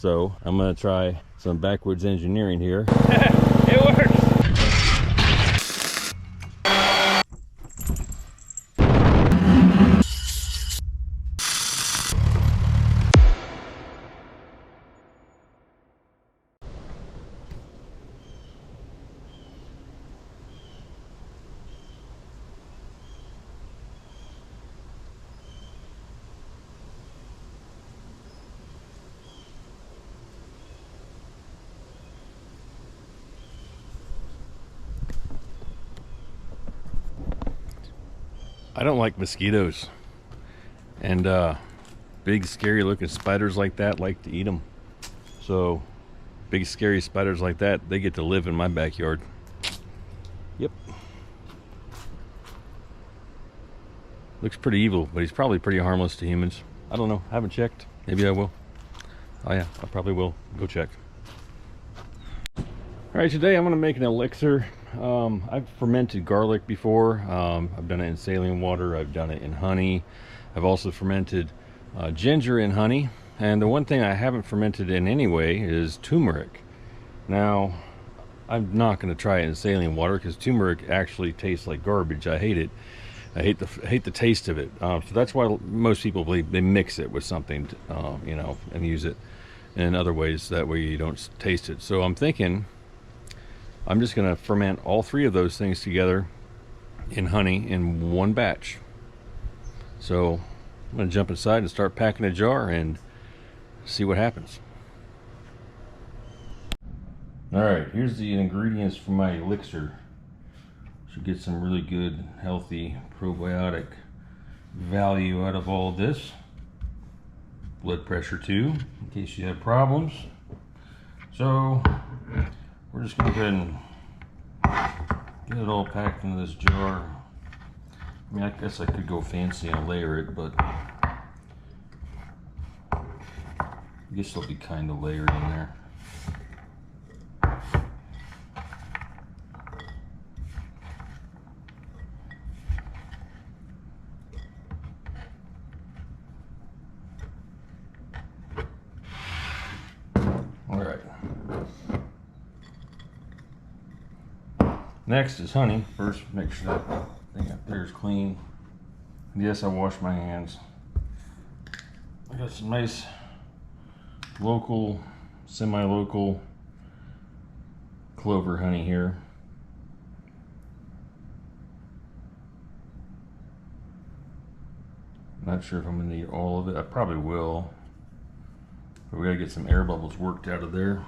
So I'm gonna try some backwoods engineering here. It works. I don't like mosquitoes, and big scary looking spiders like that like to eat them. So big scary spiders like that, they get to live in my backyard. Yep. Looks pretty evil, but he's probably pretty harmless to humans. I don't know, I haven't checked. Maybe I will. Oh yeah, I probably will go check. All right, today I'm gonna make an elixir. I've fermented garlic before. I've done it in saline water. I've done it in honey. I've also fermented ginger in honey. And the one thing I haven't fermented in any way is turmeric. Now, I'm not going to try it in saline water because turmeric actually tastes like garbage. I hate it. I hate the taste of it. So that's why most people believe they mix it with something, you know, and use it in other ways. That way you don't taste it. So I'm thinking I'm just going to ferment all three of those things together in honey in one batch. So I'm going to jump inside and start packing a jar and see what happens. All right, here's the ingredients for my elixir. Should get some really good, healthy probiotic value out of all this. Blood pressure too, in case you have problems. So we're just gonna go ahead and get it all packed into this jar. I mean, I guess I could go fancy and layer it, but I guess it'll be kind of layered in there. All right. Next is honey. First, make sure that thing up there is clean. And yes, I washed my hands. I got some nice local, semi-local clover honey here. Not sure if I'm gonna need all of it. I probably will. But we gotta get some air bubbles worked out of there.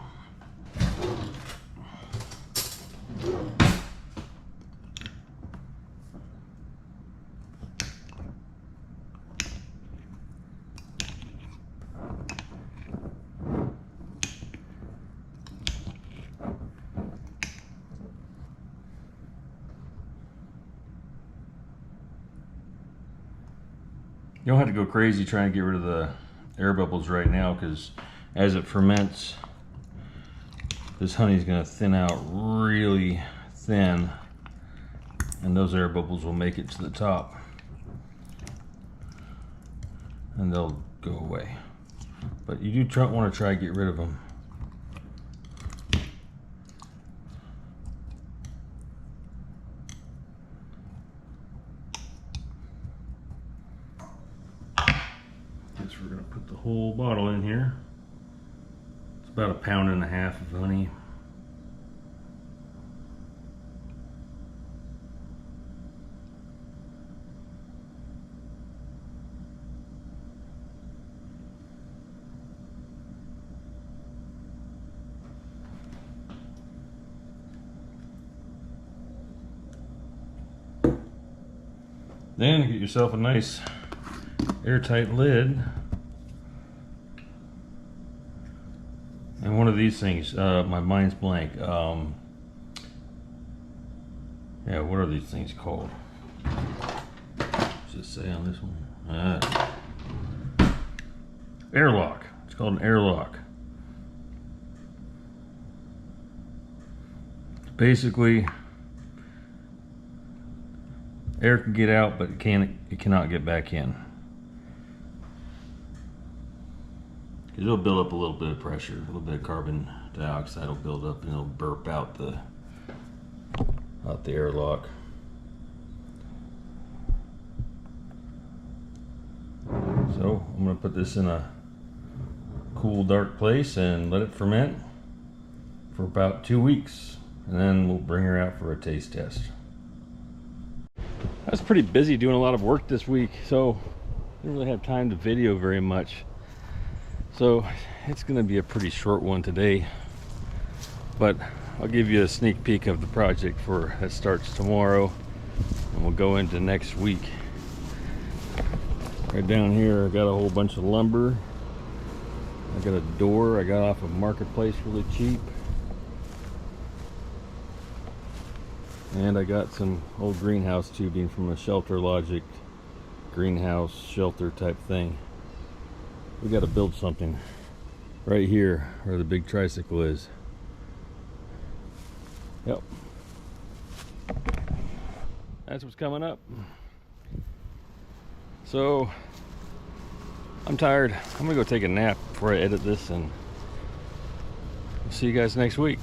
You don't have to go crazy trying to get rid of the air bubbles right now, because as it ferments, this honey is going to thin out really thin, and those air bubbles will make it to the top, and they'll go away. But you do want to try to get rid of them. Guess we're going to put the whole bottle in here. It's about 1.5 pounds of honey. Then get yourself a nice airtight lid. And one of these things, my mind's blank. Yeah, what are these things called? What's it say on this one? Airlock. It's called an airlock. Basically, air can get out, but it cannot get back in. because it'll build up a little bit of pressure, a little bit of carbon dioxide will build up and it'll burp out the airlock. So I'm going to put this in a cool, dark place and let it ferment for about 2 weeks, and then we'll bring her out for a taste test. I was pretty busy doing a lot of work this week, so I didn't really have time to video very much. So it's going to be a pretty short one today, but I'll give you a sneak peek of the project that starts tomorrow, and we'll go into next week. Right down here I got a whole bunch of lumber. I got a door I got off of Marketplace really cheap. And I got some old greenhouse tubing from a Shelter Logic greenhouse shelter type thing. We got to build something right here where the big tricycle is. Yep. That's what's coming up. So I'm tired. I'm gonna go take a nap before I edit this, and I'll see you guys next week.